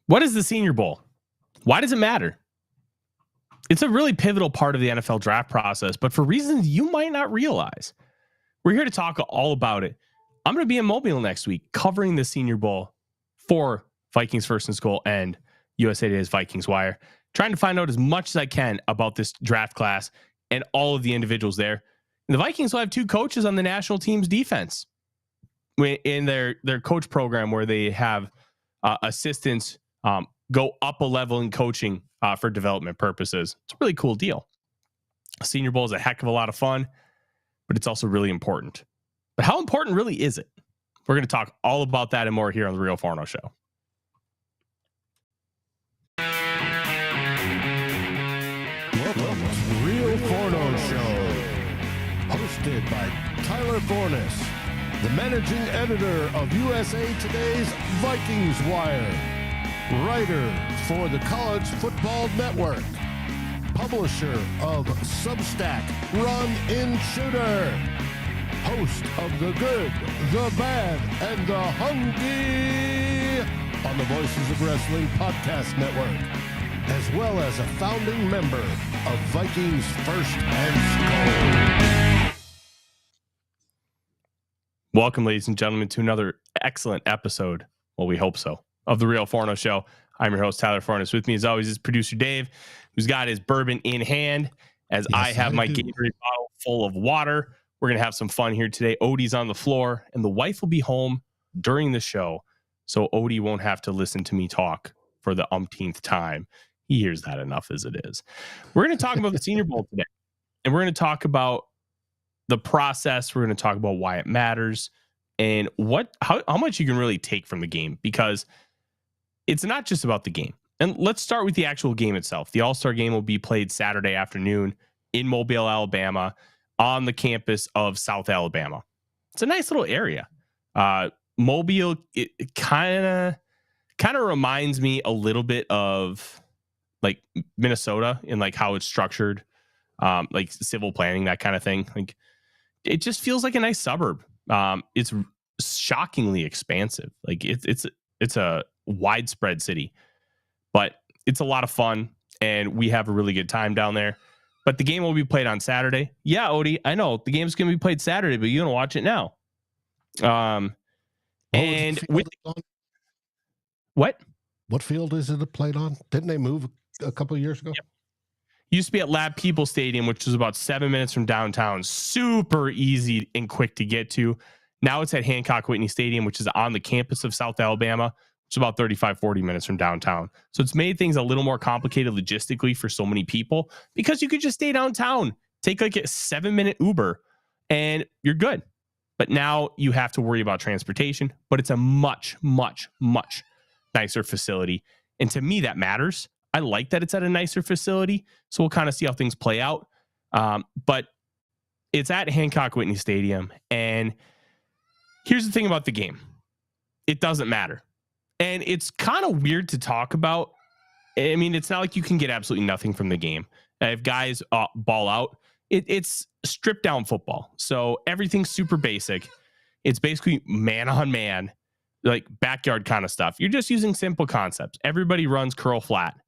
What is the Senior Bowl? Why does it matter? It's a really pivotal part of the NFL draft process, but for reasons you might not realize. We're here to talk all about it. I'm going to be in Mobile next week covering the Senior Bowl for Vikings First and SKOL and USA Today's Vikings Wire, trying to find out as much as I can about this draft class and all of the individuals there. And the Vikings will have two coaches on the national team's defense in their coach program, where they have assistants go up a level in coaching for development purposes. It's a really cool deal. Senior Bowl is a heck of a lot of fun, but it's also really important. But how important really is it? We're going to talk all about that and more here on the Real Forno Show. Welcome to the Real Forno Show, hosted by Tyler Forness, the Managing Editor of USA Today's Vikings Wire, writer for the College Football Network, publisher of Substack Run In Shooter, host of The Good, The Bad, and The Hungry on the Voices of Wrestling Podcast Network, as well as a founding member of Vikings First and SKOL. Welcome, ladies and gentlemen, to another excellent episode, well, we hope so, of the Real Forno Show. I'm your host, Tyler Forness. With me, as always, is producer Dave, who's got his bourbon in hand, as I have my Gatorade bottle full of water. We're going to have some fun here today. Odie's on the floor, and the wife will be home during the show, so Odie won't have to listen to me talk for the umpteenth time. He hears that enough as it is. We're going to talk about the Senior Bowl today, and we're going to talk about the process. We're going to talk about why it matters and how much you can really take from the game, because it's not just about the game. And let's start with the actual game itself. The All-Star game will be played Saturday afternoon in Mobile, Alabama, on the campus of South Alabama. It's a nice little area. Mobile, it kind of reminds me a little bit of like Minnesota in like how it's structured, like civil planning, that kind of thing. Like it just feels like a nice suburb. It's shockingly expansive. Like it's a widespread city, but it's a lot of fun, and we have a really good time down there. But the game will be played on Saturday. Yeah, Odie, I know the game's going to be played Saturday, but you're going to watch it now. And with what field is it played on? Didn't they move a couple of years ago? Yep. Used to be at Lab People Stadium, which was about 7 minutes from downtown. Super easy and quick to get to. Now it's at Hancock Whitney Stadium, which is on the campus of South Alabama. It's about 40 minutes from downtown. So it's made things a little more complicated logistically for so many people, because you could just stay downtown, take like a 7-minute Uber, and you're good. But now you have to worry about transportation, but it's a much, much, much nicer facility. And to me, that matters. I like that it's at a nicer facility. So we'll kind of see how things play out. But it's at Hancock Whitney Stadium. And here's the thing about the game. It doesn't matter. And it's kind of weird to talk about. I mean, it's not like you can get absolutely nothing from the game. If guys ball out, it's stripped down football. So everything's super basic. It's basically man on man, like backyard kind of stuff. You're just using simple concepts. Everybody runs curl flat.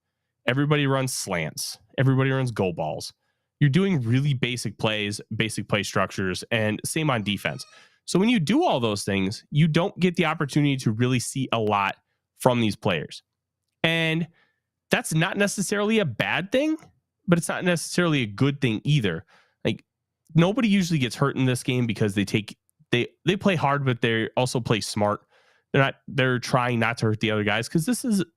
Everybody runs slants. Everybody runs go balls. You're doing really basic plays, basic play structures, and same on defense. So when you do all those things, you don't get the opportunity to really see a lot from these players. And that's not necessarily a bad thing, but it's not necessarily a good thing either. Like, nobody usually gets hurt in this game because they play hard, but they also play smart. They're trying not to hurt the other guys, because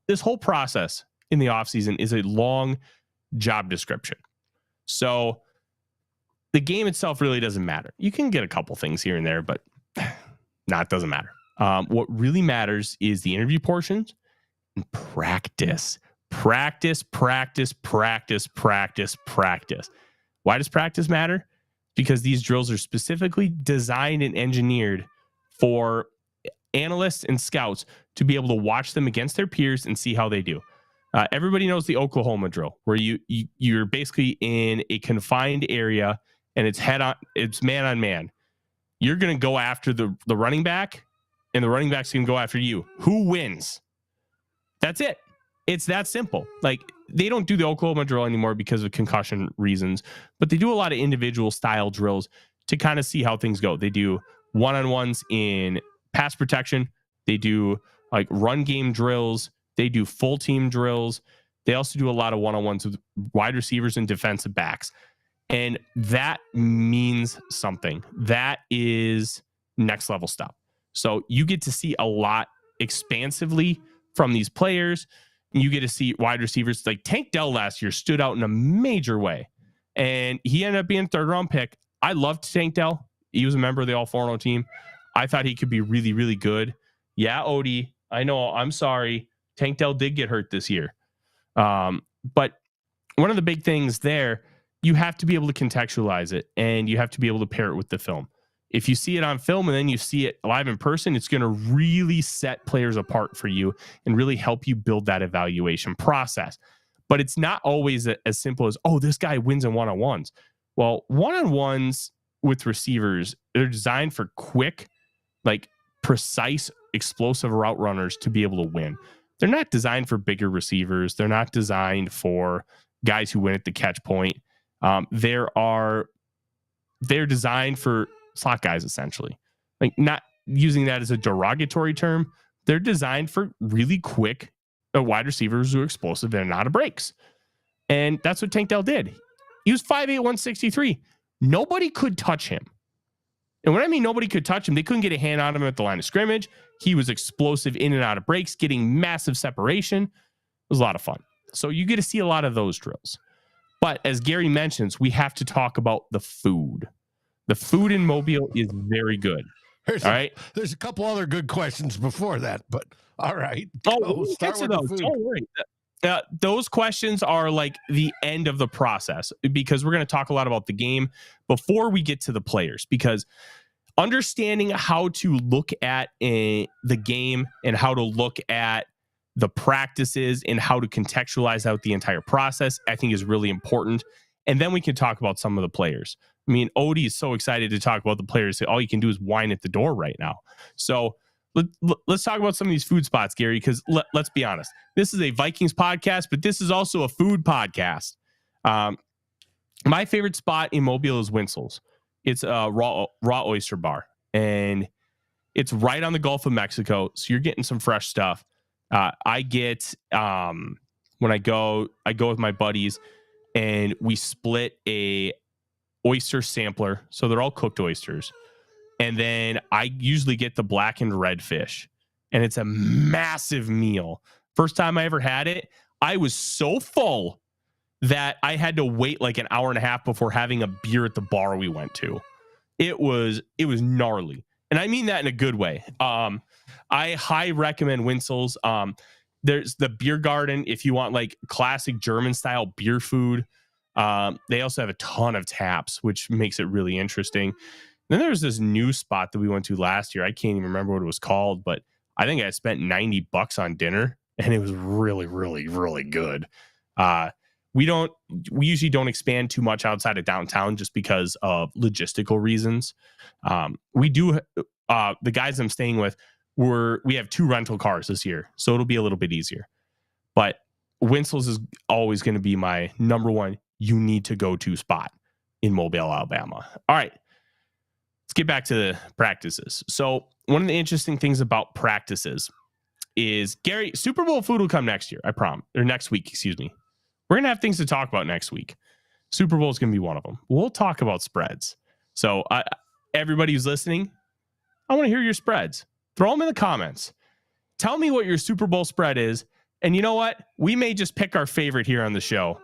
this whole process in the offseason is a long job description. So the game itself really doesn't matter. You can get a couple things here and there, but it doesn't matter. What really matters is the interview portions and practice. Practice. Why does practice matter? Because these drills are specifically designed and engineered for analysts and scouts to be able to watch them against their peers and see how they do. Everybody knows the Oklahoma drill, where you're basically in a confined area and it's man on man. You're going to go after the running back, and the running back's going to go after you. Who wins? That's it. It's that simple. Like, they don't do the Oklahoma drill anymore because of concussion reasons, but they do a lot of individual style drills to kind of see how things go. They do one-on-ones in pass protection. They do like run game drills. They do full team drills. They also do a lot of one-on-ones with wide receivers and defensive backs. And that means something. That is next level stuff. So you get to see a lot expansively from these players. You get to see wide receivers like Tank Dell last year stood out in a major way. And he ended up being a third round pick. I loved Tank Dell. He was a member of the Real Forno team. I thought he could be really, really good. Yeah, Odie, I know. I'm sorry. Tank Dell did get hurt this year. But one of the big things there, you have to be able to contextualize it and you have to be able to pair it with the film. If you see it on film and then you see it live in person, it's going to really set players apart for you and really help you build that evaluation process. But it's not always as simple as, oh, this guy wins in one-on-ones. Well, one-on-ones with receivers, they're designed for quick, like precise, explosive route runners to be able to win. They're not designed for bigger receivers. They're not designed for guys who win at the catch point. They're designed for slot guys, essentially. Like, not using that as a derogatory term. They're designed for really quick wide receivers who are explosive and out of breaks. And that's what Tank Dell did. He was 5'8", 163. Nobody could touch him. And when I mean nobody could touch him, they couldn't get a hand on him at the line of scrimmage. He was explosive in and out of breaks, getting massive separation. It was a lot of fun. So you get to see a lot of those drills. But as Gary mentions, we have to talk about the food. The food in Mobile is very good. There's a couple other good questions before that, but all right. We'll start with those. Don't worry. Those questions are like the end of the process because we're going to talk a lot about the game before we get to the players, because understanding how to look at the game and how to look at the practices and how to contextualize out the entire process, I think is really important. And then we can talk about some of the players. I mean, Odie is so excited to talk about the players. All you can do is whine at the door right now. So let's talk about some of these food spots, Gary, because let's be honest. This is a Vikings podcast, but this is also a food podcast. My favorite spot in Mobile is Winsel's. It's a raw oyster bar, and it's right on the Gulf of Mexico, so you're getting some fresh stuff. I get when I go with my buddies, and we split a oyster sampler, so they're all cooked oysters. And then I usually get the blackened redfish, and it's a massive meal. First time I ever had it, I was so full that I had to wait like an hour and a half before having a beer at the bar we went to. It was gnarly. And I mean that in a good way. I highly recommend Winsel's. There's the beer garden if you want like classic German style beer food. They also have a ton of taps, which makes it really interesting. Then there's this new spot that we went to last year. I can't even remember what it was called, but I think I spent $90 on dinner, and it was really, really, really good. We usually don't expand too much outside of downtown just because of logistical reasons. We do, the guys I'm staying with, we have 2 rental cars this year, so it'll be a little bit easier. But Winsel's is always going to be my number one you need to go to spot in Mobile, Alabama. All right. Let's get back to the practices. So one of the interesting things about practices is, Gary, Super Bowl food will come next year, I promise. Or next week, excuse me. We're going to have things to talk about next week. Super Bowl is going to be one of them. We'll talk about spreads. So everybody who's listening, I want to hear your spreads. Throw them in the comments. Tell me what your Super Bowl spread is. And you know what? We may just pick our favorite here on the show.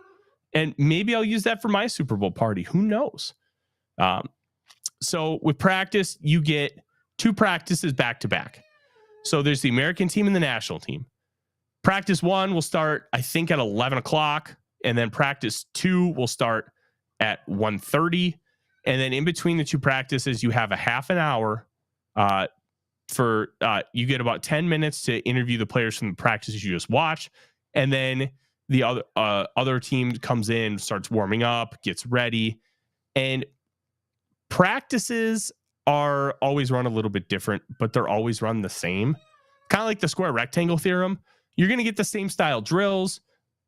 And maybe I'll use that for my Super Bowl party. Who knows? So with practice, you get 2 practices back to back. So there's the American team and the national team. Practice 1 will start, I think, at 11 o'clock. And then practice 2 will start at 1:30. And then in between the 2 practices, you have a half an hour you get about 10 minutes to interview the players from the practices you just watched. And then the other team comes in, starts warming up, gets ready. And practices are always run a little bit different, but they're always run the same. Kind of like the square rectangle theorem. You're going to get the same style drills,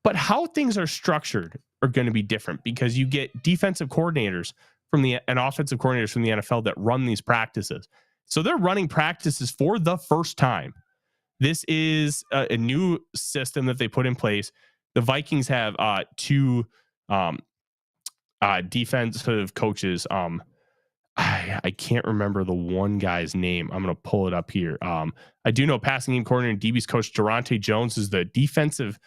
but how things are structured are going to be different because you get defensive coordinators and offensive coordinators from the NFL that run these practices. So they're running practices for the first time. This is a new system that they put in place. The Vikings have two defensive coaches. I can't remember the one guy's name. I'm going to pull it up here. I do know passing game coordinator and DB's coach Durante Jones is the defensive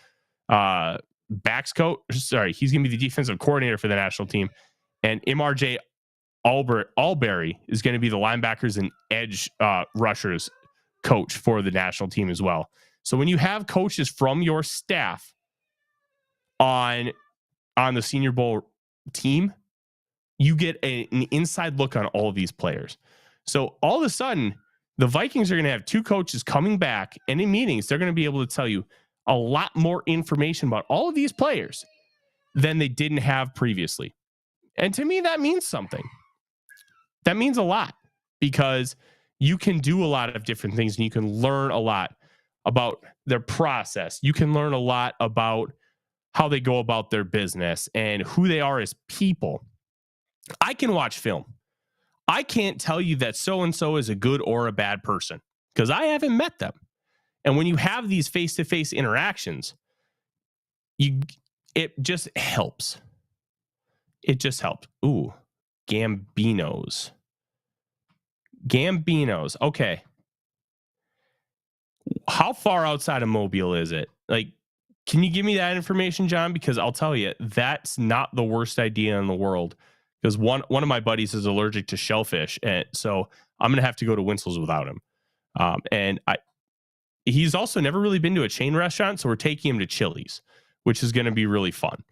backs coach. Sorry, he's going to be the defensive coordinator for the national team. And MRJ Alberry is going to be the linebackers and edge rushers coach for the national team as well. So when you have coaches from your staff on the Senior Bowl team, you get an inside look on all of these players. So all of a sudden, the Vikings are going to have two coaches coming back, and in meetings, they're going to be able to tell you a lot more information about all of these players than they didn't have previously. And to me, that means something. That means a lot because you can do a lot of different things and you can learn a lot about their process. You can learn a lot about how they go about their business and who they are as people. I can watch film. I can't tell you that so-and-so is a good or a bad person because I haven't met them. And when you have these face-to-face interactions, it just helps. It just helps. Ooh, Gambinos. Okay. How far outside of Mobile is it? Like, can you give me that information, John? Because I'll tell you, that's not the worst idea in the world. Because one of my buddies is allergic to shellfish, and so I'm gonna have to go to Winslow's without him. And he's also never really been to a chain restaurant, so we're taking him to Chili's, which is going to be really fun.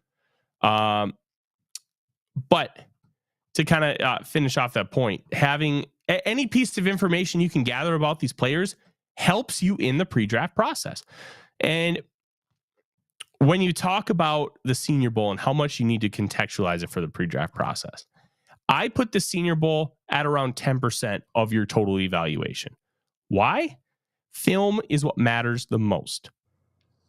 But to kind of finish off that point, having any piece of information you can gather about these players helps you in the pre-draft process. And when you talk about the Senior Bowl and how much you need to contextualize it for the pre-draft process, I put the Senior Bowl at around 10% of your total evaluation. Why? Film is what matters the most.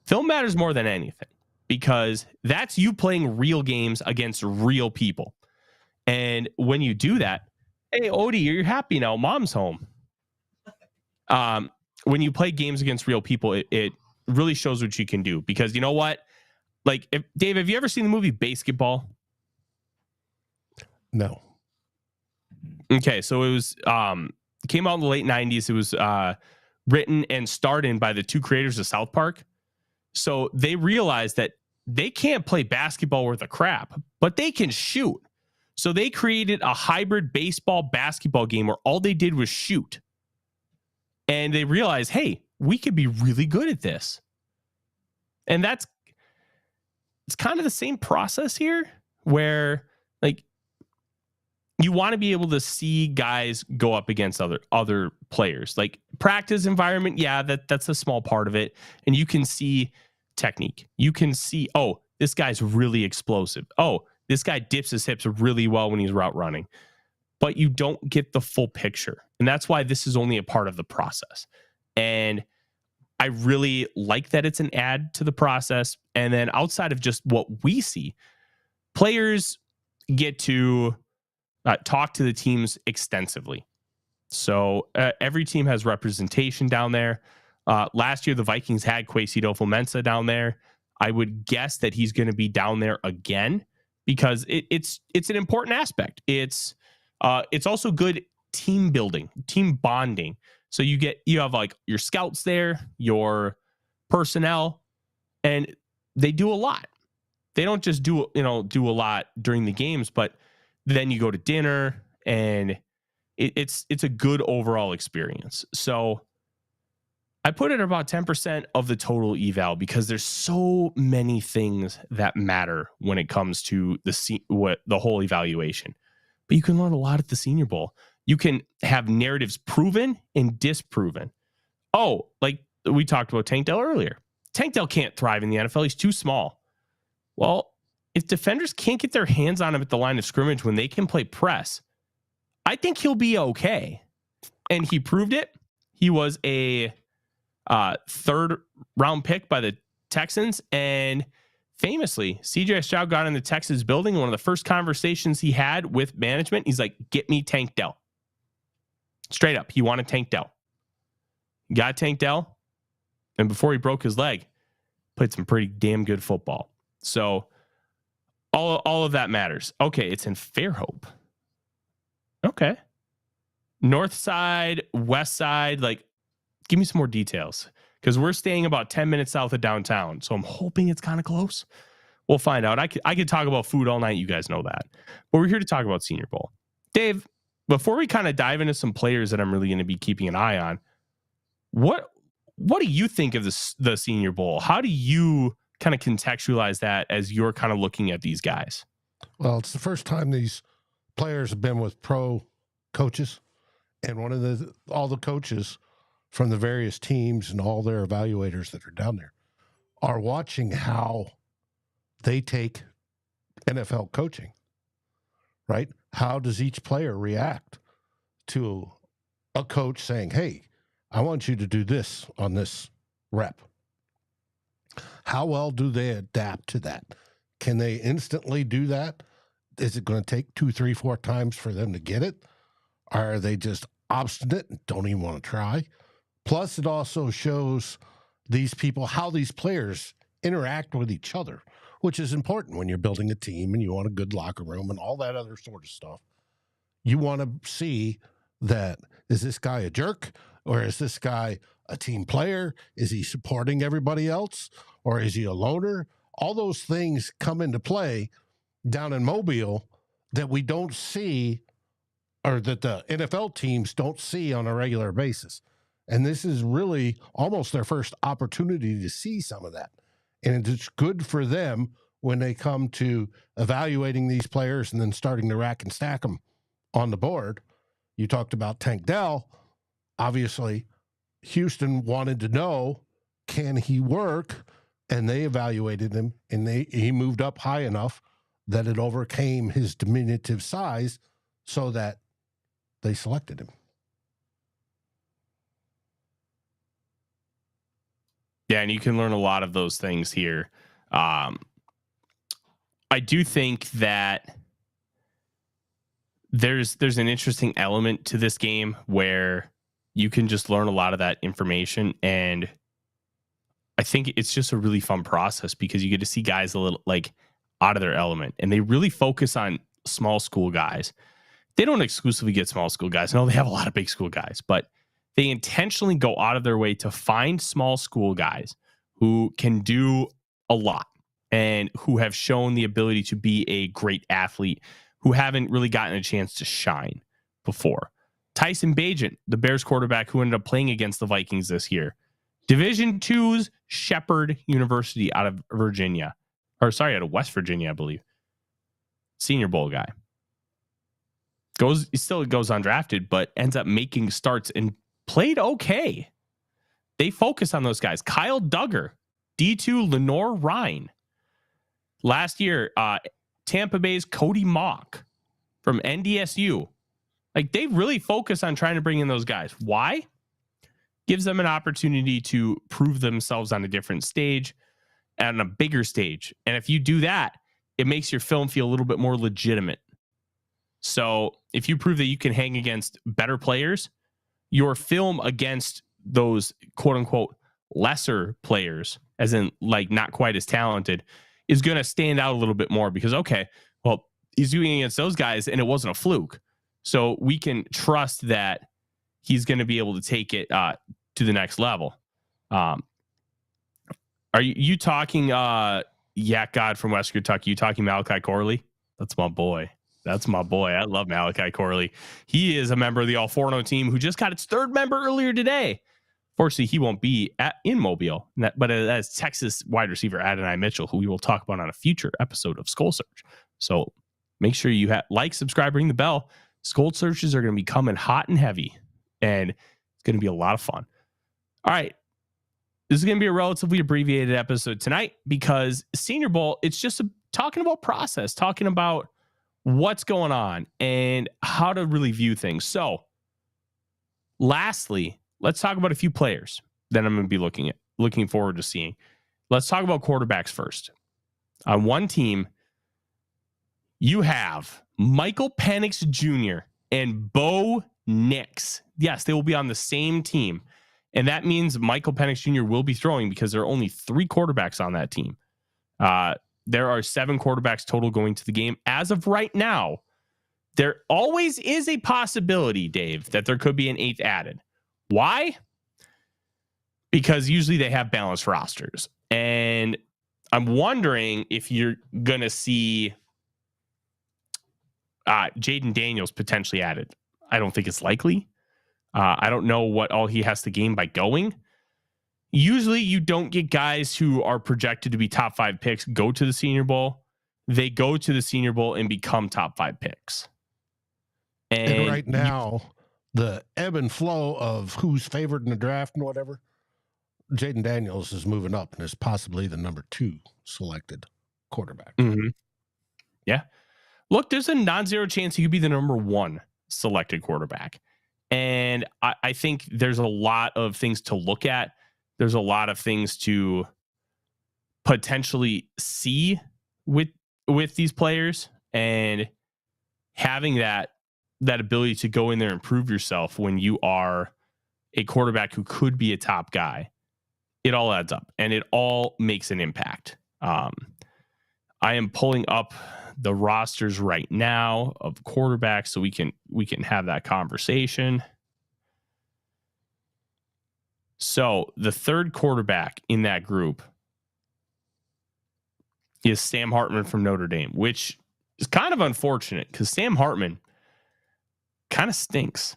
Film matters more than anything because that's you playing real games against real people. And when you do that, hey, Odie, you're happy now. Mom's home. When you play games against real people, it really shows what you can do because you know what? Like, Dave, have you ever seen the movie Basketball? No. Okay, so it was came out in the late 90s. It was written and starred in by the two creators of South Park. So they realized that they can't play basketball worth of crap, but they can shoot. So they created a hybrid baseball basketball game where all they did was shoot. And they realized, hey, we could be really good at this. And it's kind of the same process here where like you want to be able to see guys go up against other players. Like practice environment, yeah, that's a small part of it. And you can see technique. You can see, oh, this guy's really explosive. Oh, this guy dips his hips really well when he's route running. But you don't get the full picture. And that's why this is only a part of the process. And I really like that it's an add to the process. And then outside of just what we see, players get to talk to the teams extensively. So every team has representation down there. Last year, the Vikings had Kwesi Adofo-Mensah down there. I would guess that he's going to be down there again because it's an important aspect. It's also good team building, team bonding. So you have like your scouts there, your personnel, and they do a lot. They don't just do a lot during the games, but then you go to dinner and it's a good overall experience. So I put it about 10% of the total eval because there's so many things that matter when it comes to the whole evaluation. But you can learn a lot at the Senior Bowl. You can have narratives proven and disproven. Oh, like we talked about Tank Dell earlier. Tank Dell can't thrive in the NFL. He's too small. Well, if defenders can't get their hands on him at the line of scrimmage when they can play press, I think he'll be okay. And he proved it. He was a third round pick by the Texans. And famously, CJ Stroud got in the Texas building. One of the first conversations he had with management, he's like, get me Tank Dell. Straight up, he wanted Tank Dell. Got Tank Dell. And before he broke his leg, played some pretty damn good football. So all of that matters. Okay, it's in Fairhope. Okay. North side, west side, like, give me some more details. Because we're staying about 10 minutes south of downtown. So I'm hoping it's kind of close. We'll find out. I could talk about food all night. You guys know that. But we're here to talk about Senior Bowl. Dave, before we kind of dive into some players that I'm really going to be keeping an eye on, what do you think of the Senior Bowl? How do you kind of contextualize that as you're kind of looking at these guys? Well, it's the first time these players have been with pro coaches, and all the coaches from the various teams and all their evaluators that are down there are watching how they take NFL coaching, right? How does each player react to a coach saying, hey, I want you to do this on this rep? How well do they adapt to that? Can they instantly do that? Is it going to take 2, 3, 4 times for them to get it? Are they just obstinate and don't even want to try? Plus, it also shows these people how these players interact with each other, which is important when you're building a team and you want a good locker room and all that other sort of stuff. You want to see that, is this guy a jerk, or is this guy a team player? Is he supporting everybody else, or is he a loner? All those things come into play down in Mobile that we don't see, or that the NFL teams don't see on a regular basis. And this is really almost their first opportunity to see some of that. And it's good for them when they come to evaluating these players and then starting to rack and stack them on the board. You talked about Tank Dell. Obviously, Houston wanted to know, can he work? And they evaluated him, and he moved up high enough that it overcame his diminutive size so that they selected him. Yeah, and you can learn a lot of those things here. I do think that there's an interesting element to this game where you can just learn a lot of that information, and I think it's just a really fun process because you get to see guys a little like out of their element, and they really focus on small school guys. They don't exclusively get small school guys. No, they have a lot of big school guys, but they intentionally go out of their way to find small school guys who can do a lot and who have shown the ability to be a great athlete, who haven't really gotten a chance to shine before. Tyson Bagent, the Bears quarterback who ended up playing against the Vikings this year. Division II's Shepherd University out of Virginia. Out of West Virginia, I believe. Senior Bowl guy. He still goes undrafted, but ends up making starts and played okay. They focus on those guys. Kyle Duggar, D2 Lenore Ryan. Last year, Tampa Bay's Cody Mock from NDSU. Like, they really focus on trying to bring in those guys. Why? Gives them an opportunity to prove themselves on a different stage and on a bigger stage. And if you do that, it makes your film feel a little bit more legitimate. So if you prove that you can hang against better players, your film against those quote unquote lesser players, as in like not quite as talented, is going to stand out a little bit more because, okay, well, he's doing against those guys and it wasn't a fluke. So we can trust that he's going to be able to take it to the next level. Are you talking Yak God from West Kentucky? You talking Malachi Corley? That's my boy. I love Malachi Corley. He is a member of the Real Forno team who just got its third member earlier today. Fortunately, he won't be in Mobile, but that's Texas wide receiver Adonai Mitchell, who we will talk about on a future episode of SKOL Search. So make sure you like, subscribe, ring the bell. SKOL Searches are going to be coming hot and heavy, and it's going to be a lot of fun. All right. This is going to be a relatively abbreviated episode tonight because Senior Bowl, it's just talking about process, talking about what's going on and how to really view things. So lastly, let's talk about a few players. that I'm going to be looking forward to seeing. Let's talk about quarterbacks first. On one team, you have Michael Penix Jr. and Bo Nix. Yes, they will be on the same team. And that means Michael Penix Jr. will be throwing because there are only 3 quarterbacks on that team. There are 7 quarterbacks total going to the game. As of right now, there always is a possibility, Dave, that there could be an 8th added. Why? Because usually they have balanced rosters. And I'm wondering if you're going to see Jaden Daniels potentially added. I don't think it's likely. I don't know what all he has to gain by going. Usually you don't get guys who are projected to be top 5 picks go to the Senior Bowl. They go to the Senior Bowl and become top 5 picks. And right now, the ebb and flow of who's favored in the draft and whatever, Jaden Daniels is moving up and is possibly the number 2 selected quarterback. Mm-hmm. Yeah. Look, there's a non-zero chance he could be the number 1 selected quarterback. And I think there's a lot of things to look at. There's a lot of things to potentially see with these players, and having that ability to go in there and prove yourself when you are a quarterback who could be a top guy, it all adds up and it all makes an impact. I am pulling up the rosters right now of quarterbacks so we can have that conversation. So the third quarterback in that group is Sam Hartman from Notre Dame, which is kind of unfortunate because Sam Hartman kind of stinks.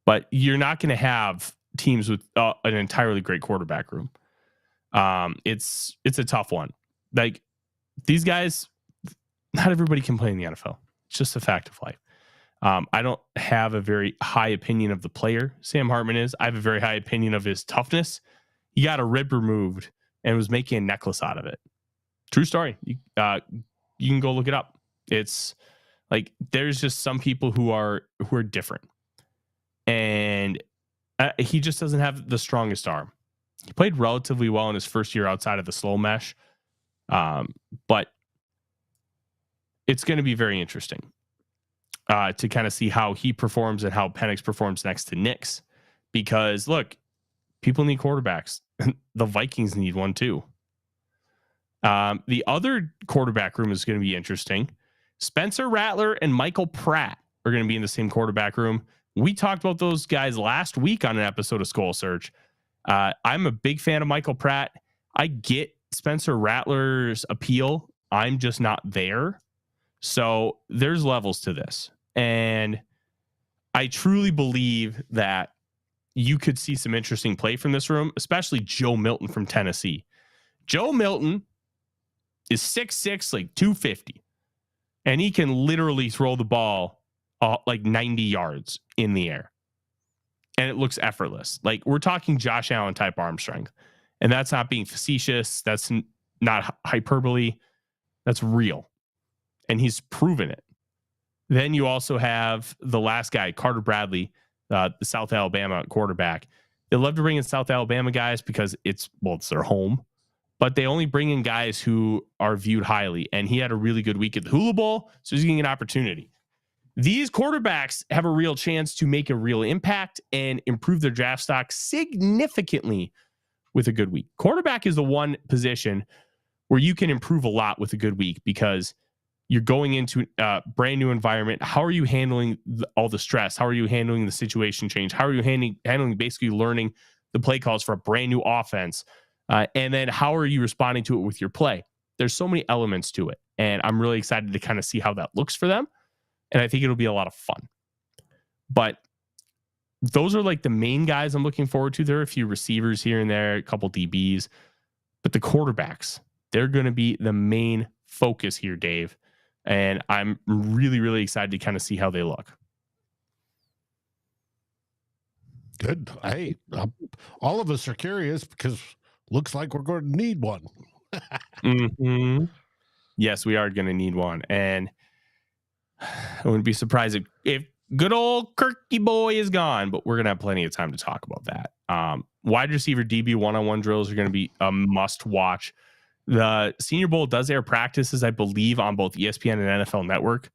But you're not going to have teams with an entirely great quarterback room. It's a tough one. Like, these guys, not everybody can play in the NFL. It's just a fact of life. I don't have a very high opinion of the player Sam Hartman is. I have a very high opinion of his toughness. He got a rib removed and was making a necklace out of it. True story. You can go look it up. It's like, there's just some people who are different, and he just doesn't have the strongest arm. He played relatively well in his first year outside of the slow mesh, but it's going to be very interesting to kind of see how he performs and how Penix performs next to Nix, because look, people need quarterbacks. The Vikings need one too. The other quarterback room is going to be interesting. Spencer Rattler and Michael Pratt are going to be in the same quarterback room. We talked about those guys last week on an episode of SKOL Search. I'm a big fan of Michael Pratt. I get Spencer Rattler's appeal. I'm just not there. So there's levels to this. And I truly believe that you could see some interesting play from this room, especially Joe Milton from Tennessee. Joe Milton is 6'6", like 250. And he can literally throw the ball like 90 yards in the air. And it looks effortless. Like, we're talking Josh Allen type arm strength. And that's not being facetious. That's not hyperbole. That's real. And he's proven it. Then you also have the last guy, Carter Bradley, the South Alabama quarterback. They love to bring in South Alabama guys because it's their home. But they only bring in guys who are viewed highly. And he had a really good week at the Hula Bowl, so he's getting an opportunity. These quarterbacks have a real chance to make a real impact and improve their draft stock significantly with a good week. Quarterback is the one position where you can improve a lot with a good week because you're going into a brand new environment. How are you handling all the stress? How are you handling the situation change? How are you handling basically learning the play calls for a brand new offense? And then how are you responding to it with your play? There's so many elements to it. And I'm really excited to kind of see how that looks for them. And I think it'll be a lot of fun. But those are like the main guys I'm looking forward to. There are a few receivers here and there, a couple DBs. But the quarterbacks, they're going to be the main focus here, Dave. And I'm really, really excited to kind of see how they look. Good. Hey, all of us are curious because looks like we're going to need one. Mm-hmm. Yes, we are going to need one. And I wouldn't be surprised if good old Kirky boy is gone, but we're going to have plenty of time to talk about that. Wide receiver DB one-on-one drills are going to be a must watch. The Senior Bowl does air practices, I believe, on both ESPN and NFL Network.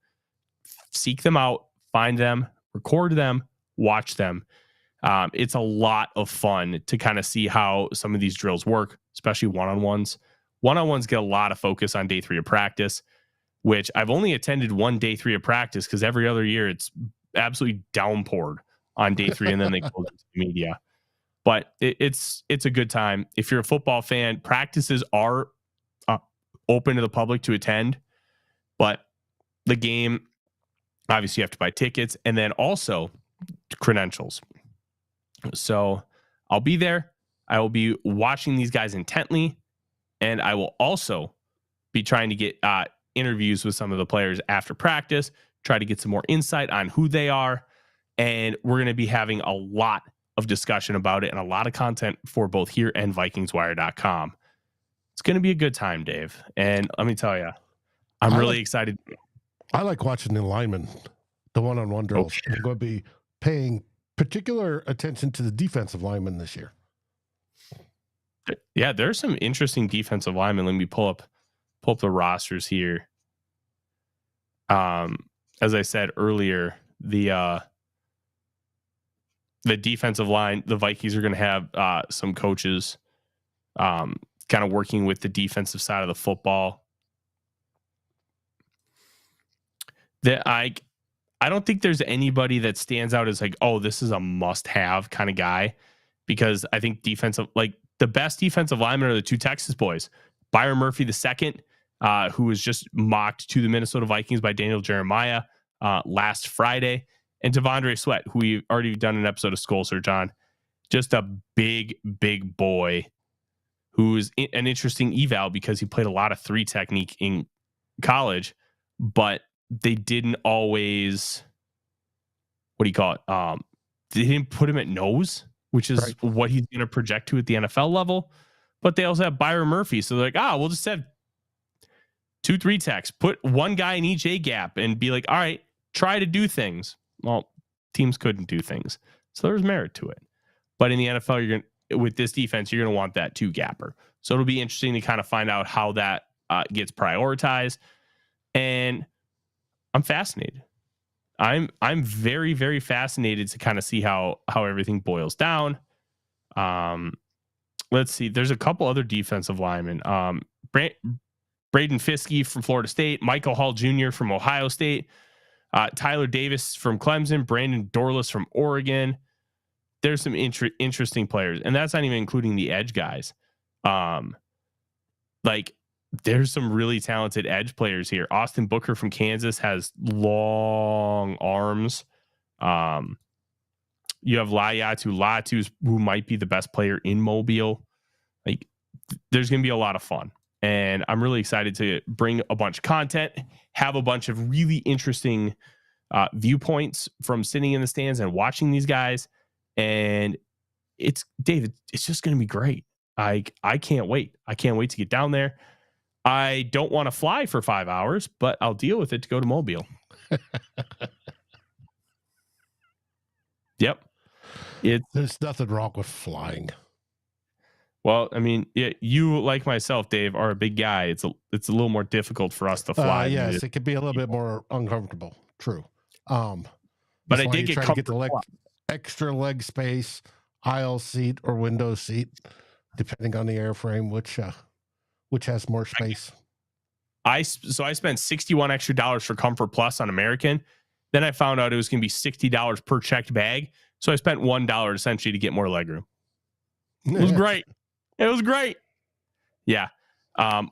Seek them out, find them, record them, watch them. It's a lot of fun to kind of see how some of these drills work, especially one-on-ones. One-on-ones get a lot of focus on day 3 of practice, which I've only attended one day 3 of practice because every other year it's absolutely downpoured on day 3 and then they close it to the media. But it's a good time. If you're a football fan, practices are open to the public to attend, but the game, obviously you have to buy tickets and then also credentials. So I'll be there. I will be watching these guys intently, and I will also be trying to get interviews with some of the players after practice, try to get some more insight on who they are. And we're going to be having a lot of discussion about it and a lot of content for both here and VikingsWire.com. It's going to be a good time, Dave. And let me tell you, I'm really excited. I like watching the linemen, the one-on-one drills. Okay. I'm going to be paying particular attention to the defensive linemen this year. Yeah, there's some interesting defensive linemen. Let me pull up the rosters here. As I said earlier, the defensive line, the Vikings are going to have some coaches kind of working with the defensive side of the football. That I don't think there's anybody that stands out as like, oh, this is a must-have kind of guy, because I think the best defensive linemen are the 2 Texas boys, Byron Murphy II, who was just mocked to the Minnesota Vikings by Daniel Jeremiah last Friday, and Devondre Sweat, who we've already done an episode of SKOL Search on. Just a big boy who's an interesting eval because he played a lot of 3 technique in college, but they didn't always, what do you call it? They didn't put him at nose, which is right, what he's going to project to at the NFL level. But they also have Byron Murphy. So they're like, we'll just have 2-3 techs, put one guy in each A gap and be like, all right, try to do things. Well, teams couldn't do things. So there's merit to it. But in the NFL, with this defense, you're going to want that 2 gapper. So it'll be interesting to kind of find out how that gets prioritized. And I'm fascinated. I'm very, very fascinated to kind of see how everything boils down. Let's see. There's a couple other defensive linemen. Braden Fiske from Florida State, Michael Hall Jr. from Ohio State, Tyler Davis from Clemson, Brandon Dorlus from Oregon. There's some interesting players, and that's not even including the edge guys. There's some really talented edge players here. Austin Booker from Kansas has long arms. You have Layatu Latu, who might be the best player in Mobile. There's going to be a lot of fun. And I'm really excited to bring a bunch of content, have a bunch of really interesting viewpoints from sitting in the stands and watching these guys. And it's, David, it's just going to be great. I can't wait. I can't wait to get down there. I don't want to fly for 5 hours, but I'll deal with it to go to Mobile. Yep. There's nothing wrong with flying. Well, I mean, you, like myself, Dave, are a big guy. It's a little more difficult for us to fly. Yes, it could be a little bit more uncomfortable. True. But I did get the extra leg space, aisle seat or window seat, depending on the airframe, which has more space. I spent $61 extra for Comfort Plus on American. Then I found out it was going to be $60 per checked bag. So I spent $1 essentially to get more legroom. It was great. It was great. Yeah.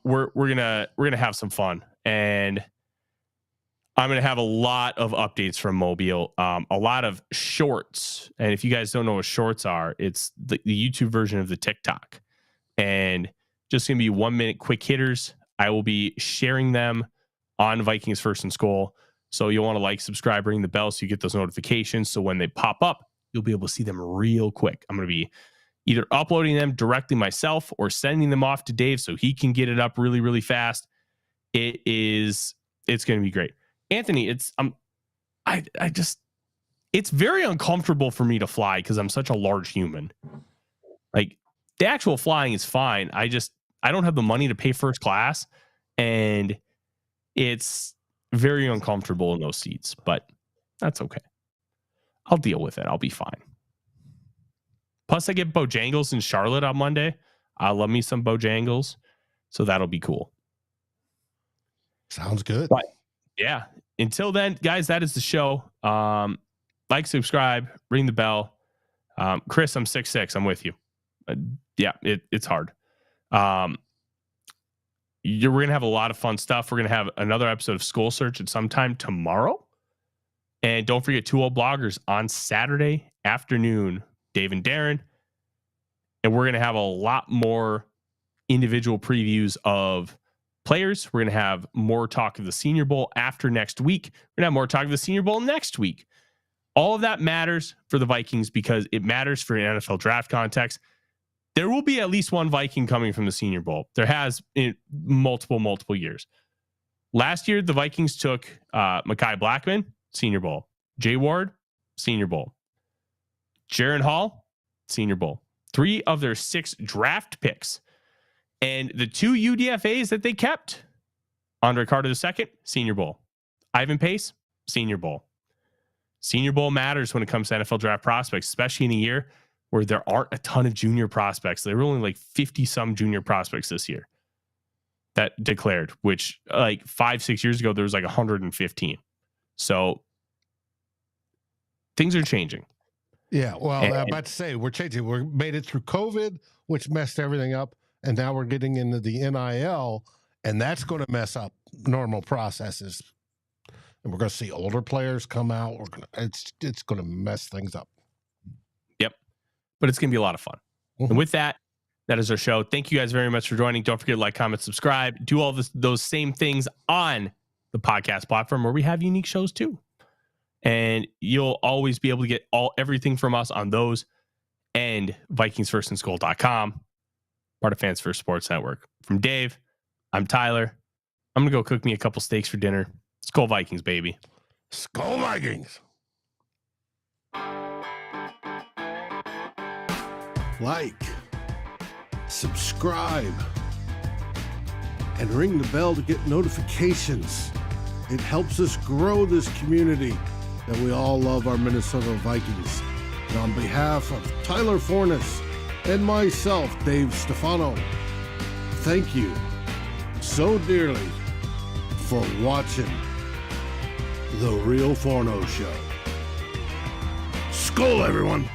We're gonna have some fun, and I'm gonna have a lot of updates from Mobile. A lot of shorts, and if you guys don't know what shorts are, it's the YouTube version of the TikTok, and just gonna be 1 minute quick hitters. I will be sharing them on Vikings First and SKOL. So you'll want to subscribe, ring the bell so you get those notifications. So when they pop up, you'll be able to see them real quick. I'm going to be either uploading them directly myself or sending them off to Dave so he can get it up really, really fast. It's going to be great. Anthony, it's it's very uncomfortable for me to fly because I'm such a large human. Like, the actual flying is fine. I don't have the money to pay first class, and it's very uncomfortable in those seats, but that's okay. I'll deal with it. I'll be fine. Plus, I get Bojangles in Charlotte on Monday. I love me some Bojangles, so that'll be cool. Sounds good. But yeah, until then, guys, that is the show. Like, subscribe, ring the bell. Chris, I'm 6'6". I'm with you. Yeah, it's hard. We're going to have a lot of fun stuff. We're going to have another episode of SKOL Search at some time tomorrow. And don't forget 2 Old Bloggers on Saturday afternoon, Dave and Darren. And we're going to have a lot more individual previews of players. We're going to have more talk of the Senior Bowl after next week. We're going to have more talk of the Senior Bowl next week. All of that matters for the Vikings because it matters for an NFL draft context. There will be at least one Viking coming from the Senior Bowl. There has in multiple years. Last year, the Vikings took Mekhi Blackman, Senior Bowl. Jay Ward, Senior Bowl. Jaron Hall, Senior Bowl. 3 of their 6 draft picks. And the 2 UDFAs that they kept, Andre Carter II, Senior Bowl. Ivan Pace, Senior Bowl. Senior Bowl matters when it comes to NFL draft prospects, especially in a year where there aren't a ton of junior prospects. There were only like 50-some junior prospects this year that declared, which like 5-6 years ago, there was like 115. So things are changing. Yeah, well, I'm about to say, we're changing. We made it through COVID, which messed everything up, and now we're getting into the NIL, and that's going to mess up normal processes. And we're going to see older players come out. It's going to mess things up. Yep, but it's going to be a lot of fun. Mm-hmm. And with that, that is our show. Thank you guys very much for joining. Don't forget to like, comment, subscribe. Do all those same things on the podcast platform where we have unique shows too. And you'll always be able to get everything from us on those and VikingsFirstandSkol.com, part of Fans First Sports Network. From Dave, I'm Tyler. I'm going to go cook me a couple steaks for dinner. SKOL Vikings, baby. SKOL Vikings. Like, subscribe, and ring the bell to get notifications. It helps us grow this community that we all love, our Minnesota Vikings. And on behalf of Tyler Forness and myself, Dave Stefano, thank you so dearly for watching The Real Forno Show. SKOL, everyone.